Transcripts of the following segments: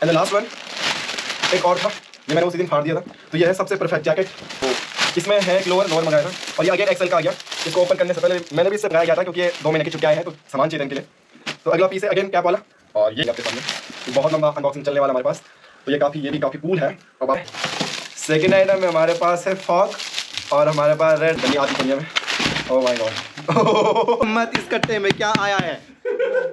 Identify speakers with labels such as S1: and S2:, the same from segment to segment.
S1: And the last one एक और था, ये मैंने उसी दिन फाड़ दिया था। तो ये है सबसे परफेक्ट जैकेट। तो इसमें है एक लोअर मंगाया था और ये अगेन एक्सेल का आ गया। इसको ओपन करने से पहले मैंने भी इससे मंगाया गया था क्योंकि ये 2 महीने की छुट्टी आए हैं तो सामान चाहिए इनके लिए। तो अगला पीस है अगेन कैप वाला और ये आपके सामने तो बहुत लंबा अनबॉक्सिंग चलने वाला हमारे पास। तो ये भी काफ़ी कूल है। और सेकेंड आइटम में हमारे पास है फॉग और हमारे पास रेड बनी आती दुनिया में। ओह माय गॉड मत इस कट्टे में क्या आया है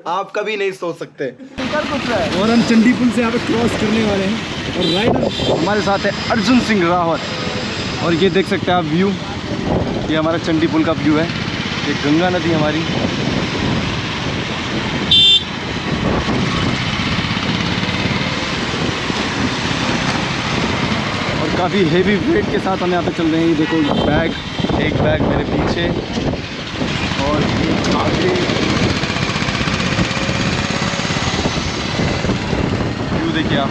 S1: आप कभी नहीं सोच सकते।
S2: और हम चंडी पुल से यहाँ पे क्रॉस करने वाले हैं और राइडर हमारे साथ है अर्जुन सिंह रावत। और ये देख सकते हैं आप व्यू, ये हमारा चंडी पुल का व्यू है। ये गंगा नदी हमारी। और काफ़ी हेवी वेट के साथ हम यहाँ पे चल रहे हैं। ये देखो बैग, एक बैग मेरे पीछे और आगे व्यू देखिए आप।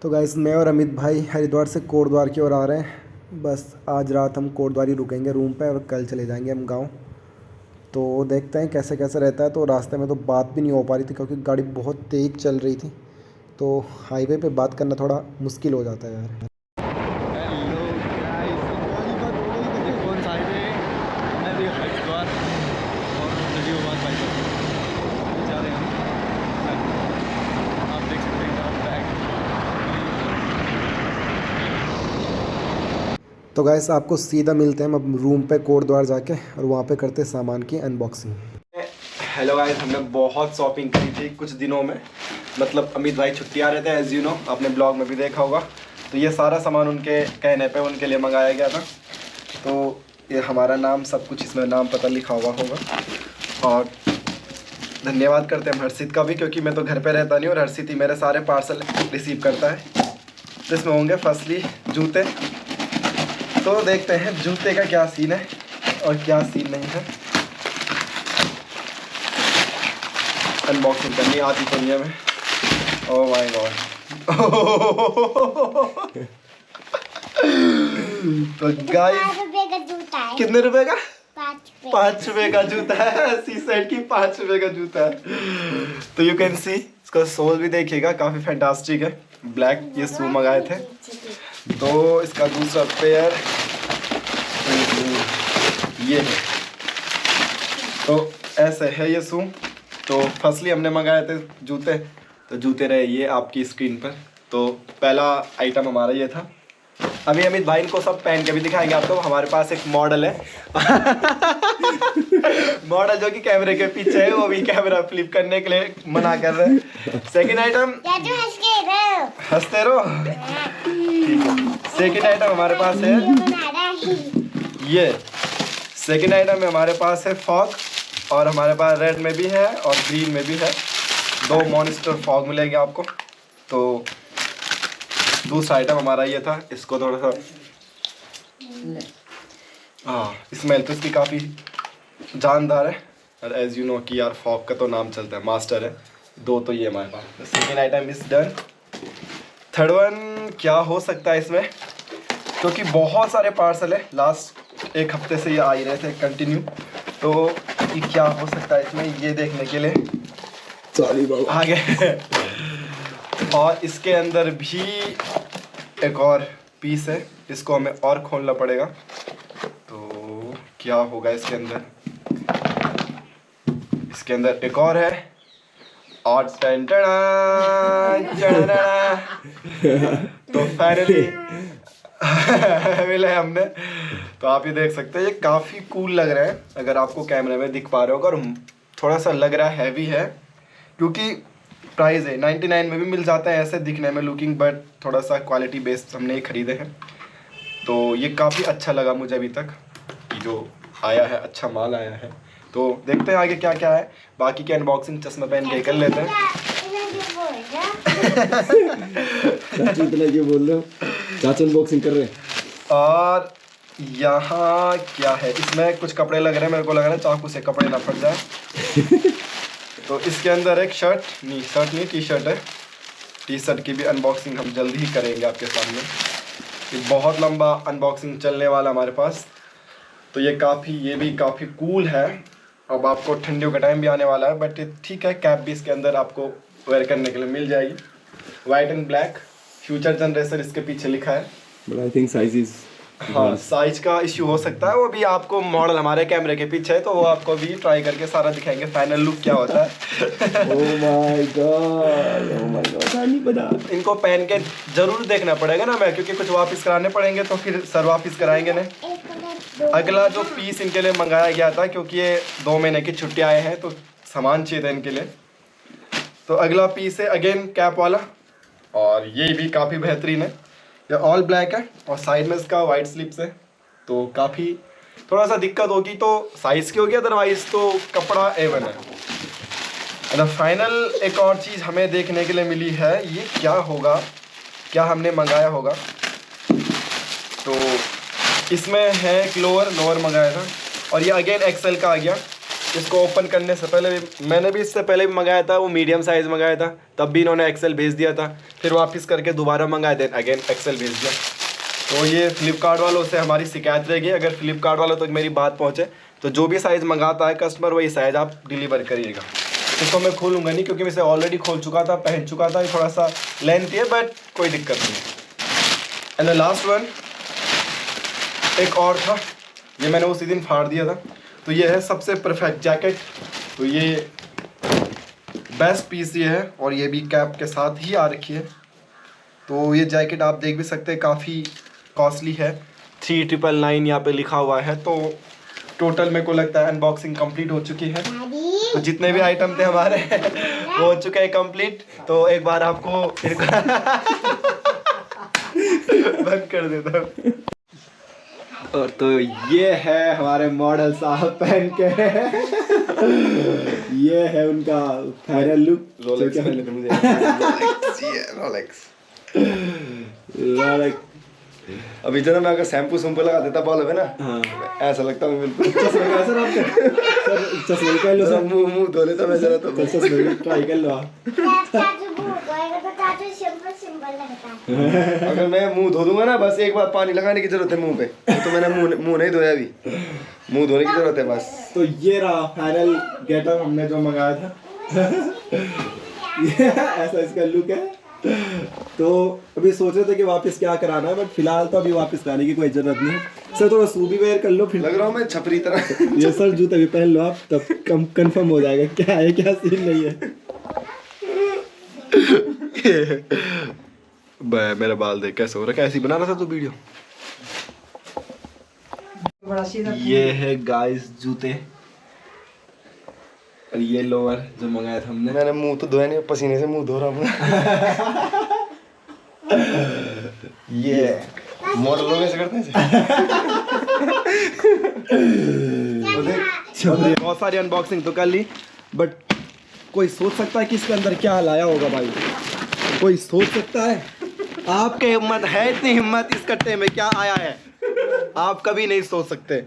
S3: तो गाइस मैं और अमित भाई हरिद्वार से कोटद्वार की ओर आ रहे हैं। बस आज रात हम कोटद्वार ही रुकेंगे रूम पे और कल चले जाएंगे हम गांव। तो देखते हैं कैसे कैसे रहता है। तो रास्ते में तो बात भी नहीं हो पा रही थी क्योंकि गाड़ी बहुत तेज़ चल रही थी। तो हाईवे पे बात करना थोड़ा मुश्किल हो जाता है यार। तो गाइस आपको सीधा मिलते हैं हम रूम पे कोटद्वार जाके और वहाँ पे करते हैं सामान की अनबॉक्सिंग।
S1: हेलो गाइस, हमने बहुत शॉपिंग करी थी कुछ दिनों में। मतलब अमित भाई छुट्टी आ रहे थे एज यू नो, आपने ब्लॉग में भी देखा होगा। तो ये सारा सामान उनके कहने पे उनके लिए मंगाया गया था। तो ये हमारा नाम सब कुछ इसमें नाम पता लिखा हुआ होगा। और धन्यवाद करते हैं हर्षित का भी क्योंकि मैं तो घर पे रहता नहीं और हर्षित ही मेरे सारे पार्सल रिसीव करता है। तो इसमें होंगे फर्स्टली जूते। तो देखते हैं जूते का क्या सीन है और क्या सीन नहीं है। अनबॉक्सिंग करनी आती दुनिया में। ओह माय गॉड तो गाइस कितने रुपए का? 5 रुपए का जूता है। सी साइड की 5 रुपए का जूता है। तो यू कैन सी इसका सोल भी देखिएगा, काफ़ी फैंटास्टिक है। ब्लैक ये शू मंगाए थे। तो इसका दूसरा पेयर ये है। तो ऐसे है ये शू। तो फर्स्टली हमने मंगाए थे जूते। तो जूते रहे ये आपकी स्क्रीन पर। तो पहला आइटम हमारा ये था। अभी अमित भाई इनको सब पहन के भी दिखाएंगे आपको। हमारे पास एक मॉडल है मॉडल जो कि कैमरे के पीछे है, वो भी कैमरा फ्लिप करने के लिए मना कर रहे हैं। सेकंड आइटम हंसते रहो। सेकंड आइटम हमारे पास है ये। सेकंड आइटम में हमारे पास है फॉग और हमारे पास रेड में भी है और ग्रीन में भी है। 2 मॉन्स्टर फॉग मिलेंगे आपको। तो दूसरा आइटम हमारा ये था। इसको थोड़ा सा स्मेल तो इसकी काफ़ी जानदार है। और एज यू नो कि यार फॉग का तो नाम चलता है, मास्टर है। 2 तो ये हमारे पास। Second item is done. Third one क्या हो सकता है इसमें, क्योंकि बहुत सारे पार्सल है। लास्ट 1 हफ्ते से ये आ ही रहे थे कंटिन्यू। तो ये क्या हो सकता है इसमें, ये देखने के लिए आगे और इसके अंदर भी एक और पीस है। इसको हमें और खोलना पड़ेगा। तो क्या होगा इसके अंदर? इसके अंदर एक और है और तो फाइनली मिला है हमने। तो आप ये देख सकते हैं, ये काफ़ी कूल लग रहा है अगर आपको कैमरे में दिख पा रहे होगा। और थोड़ा सा लग रहा है हैवी है क्योंकि प्राइस है 99 में भी मिल जाता है ऐसे दिखने में लुकिंग, बट थोड़ा सा क्वालिटी बेस्ड हमने ये ख़रीदे हैं। तो ये काफ़ी अच्छा लगा मुझे अभी तक कि जो आया है अच्छा माल आया है। तो देखते हैं आगे क्या क्या है। बाकी की अनबॉक्सिंग चश्मा पहन के कर लेते हैं।
S2: ये बोल रहे हो चाचा अनबॉक्सिंग कर रहे हैं।
S1: और यहाँ क्या है, इसमें कुछ कपड़े लग रहे हैं। मेरे को लग रहा है चाकू से कपड़े ना फट जाए। तो इसके अंदर एक शर्ट नहीं टी शर्ट है। टी शर्ट की भी अनबॉक्सिंग हम जल्दी ही करेंगे आपके सामने। ये बहुत लंबा अनबॉक्सिंग चलने वाला हमारे पास। तो ये भी काफ़ी कूल है। अब आपको ठंडियों का टाइम भी आने वाला है, बट ठीक है, कैप भी इसके अंदर आपको वेयर करने के लिए मिल जाएगी। White and black, future generation इसके पीछे लिखा है।
S2: But I think size is,
S1: हाँ, साइज का इश्यू हो सकता है, वो भी आपको मॉडल हमारे कैमरे के पीछे है, तो वो आपको भी ट्राई करके सारा दिखाएंगे फाइनल लुक क्या होता है।
S2: ओह माय गॉड, नहीं पता।
S1: इनको पहन के जरूर देखना पड़ेगा ना मैं, क्योंकि कुछ वापस कराने पड़ेंगे, तो फिर सर वापस कराएंगे ना। अगला जो पीस इनके लिए मंगाया गया था, क्योंकि ये 2 महीने की छुट्टी आए हैं तो सामान चाहिए था इनके लिए, तो अगला पीस है अगेन कैप वाला, और ये भी काफ़ी बेहतरीन है। ये ऑल ब्लैक है और साइड में इसका वाइट स्लिप्स है, तो काफ़ी थोड़ा सा दिक्कत होगी तो साइज़ की होगी, अदरवाइज तो कपड़ा एवन है। और फाइनल एक और चीज़ हमें देखने के लिए मिली है, ये क्या होगा, क्या हमने मंगाया होगा। तो इसमें है एक लोअर मंगाया था, और ये अगेन एक्सेल का आ गया। इसको ओपन करने से पहले भी मैंने भी इससे पहले भी मंगाया था, वो मीडियम साइज़ मंगाया था, तब भी इन्होंने एक्सेल भेज दिया था, फिर वापस करके दोबारा मंगाया, देन अगेन एक्सेल भेज दिया। तो ये फ्लिपकार्ट वालों से हमारी शिकायत रहेगी, अगर फ्लिपकार्ट वालों तक मेरी बात पहुँचे तो जो भी साइज़ मंगाता है कस्टमर वही साइज़ आप डिलीवर करिएगा। इसको मैं खोलूँगा नहीं, क्योंकि मैं इसे ऑलरेडी खोल चुका था, पहन चुका था, ये थोड़ा सा लेंथी है, बट कोई दिक्कत नहीं है। एंड द लास्ट वन एक और था, ये मैंने उसी दिन फाड़ दिया था। तो ये है सबसे परफेक्ट जैकेट। तो ये बेस्ट पीस ये है, और ये भी कैप के साथ ही आ रखी है। तो ये जैकेट आप देख भी सकते हैं, काफ़ी कॉस्टली है, 3999 यहाँ पे लिखा हुआ है। तो टोटल मेरे को लगता है अनबॉक्सिंग कंप्लीट हो चुकी है। तो जितने भी आइटम थे हमारे वो हो चुके हैं कंप्लीट। तो एक बार आपको फिर बंद कर देता हूँ। और तो ये है हमारे मॉडल साहब पहन के, ये है उनका फाइनल लुक। रोलेक्स अभी जो ना मैं अगर शैम्पू लगा देता बालों में ना, हाँ, ऐसा लगता है बिल्कुल। चश्मे कर लो सर, मुंह धो लेता मैं जरा, तो चश्मे ट्राई कर लो। अगर मैं मुंह धो दूंगा ना, बस एक बार पानी लगाने की जरूरत है मुंह पे, तो मैंने मुंह नहीं धोया, अभी मुंह धोने की जरूरत है बस। तो ये रहा फाइनल गेटअप हमने जो मंगाया था। ये ऐसा इसका लुक है। तो अभी सोच रहे थे कि वापस क्या कराना है, बट फिलहाल तो अभी वापस कराने की कोई जरूरत नहीं है। सर थोड़ा शू भी वेयर कर लो, फिर लग रहा हूँ मैं छपरी तरह। ये सर जूते भी पहन लो आप, तब कंफर्म हो जाएगा क्या है क्या सीन नहीं है। मेरा बाल देख कैसे हो रहा है, कैसी बना रहा था तू वीडियो। ये है गाइस जूते, और ये लोअर जो मंगाया था हमने। मैंने मुंह तो धोया नहीं, पसीने से मुंह धो रहा हूँ। ये मॉडल लोग ऐसे करते हैं। बहुत सारी अनबॉक्सिंग तो कर ली, बट कोई सोच सकता है कि इसके अंदर क्या लाया होगा भाई? कोई सोच सकता है? आपके हिम्मत है, इतनी हिम्मत इस कट्टे में क्या आया है? आप कभी नहीं सोच सकते।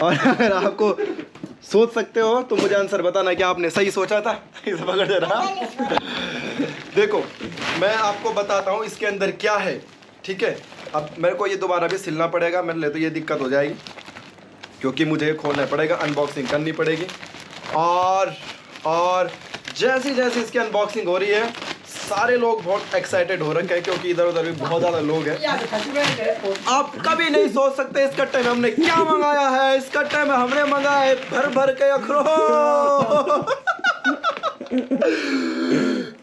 S1: और अगर आपको सोच सकते हो तो मुझे आंसर बताना कि आपने सही सोचा था। इसे पकड़ दे रहा। देखो मैं आपको बताता हूँ इसके अंदर क्या है, ठीक है? अब मेरे को ये दोबारा भी सिलना पड़ेगा, मेरे लिए तो ये दिक्कत हो जाएगी, क्योंकि मुझे ये खोलना पड़ेगा, अनबॉक्सिंग करनी पड़ेगी। और जैसे जैसे इसकी अनबॉक्सिंग हो रही है, सारे लोग बहुत एक्साइटेड हो रखे हैं, क्योंकि इधर उधर भी बहुत ज़्यादा लोग हैं। आप कभी नहीं सोच सकते इस कट्टे में हमने क्या मंगाया है। इस कट्टे में हमने मंगाया है भर भर के अखरोट।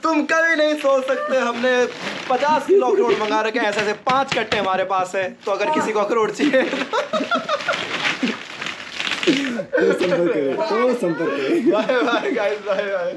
S1: तुम कभी नहीं सोच सकते, हमने 50 किलो अखरोट मंगा रखे हैं। ऐसे 5 कट्टे हमारे पास है, तो अगर किसी को अखरोट चाहिए तो संपर्क करें। Bye bye guys, bye bye.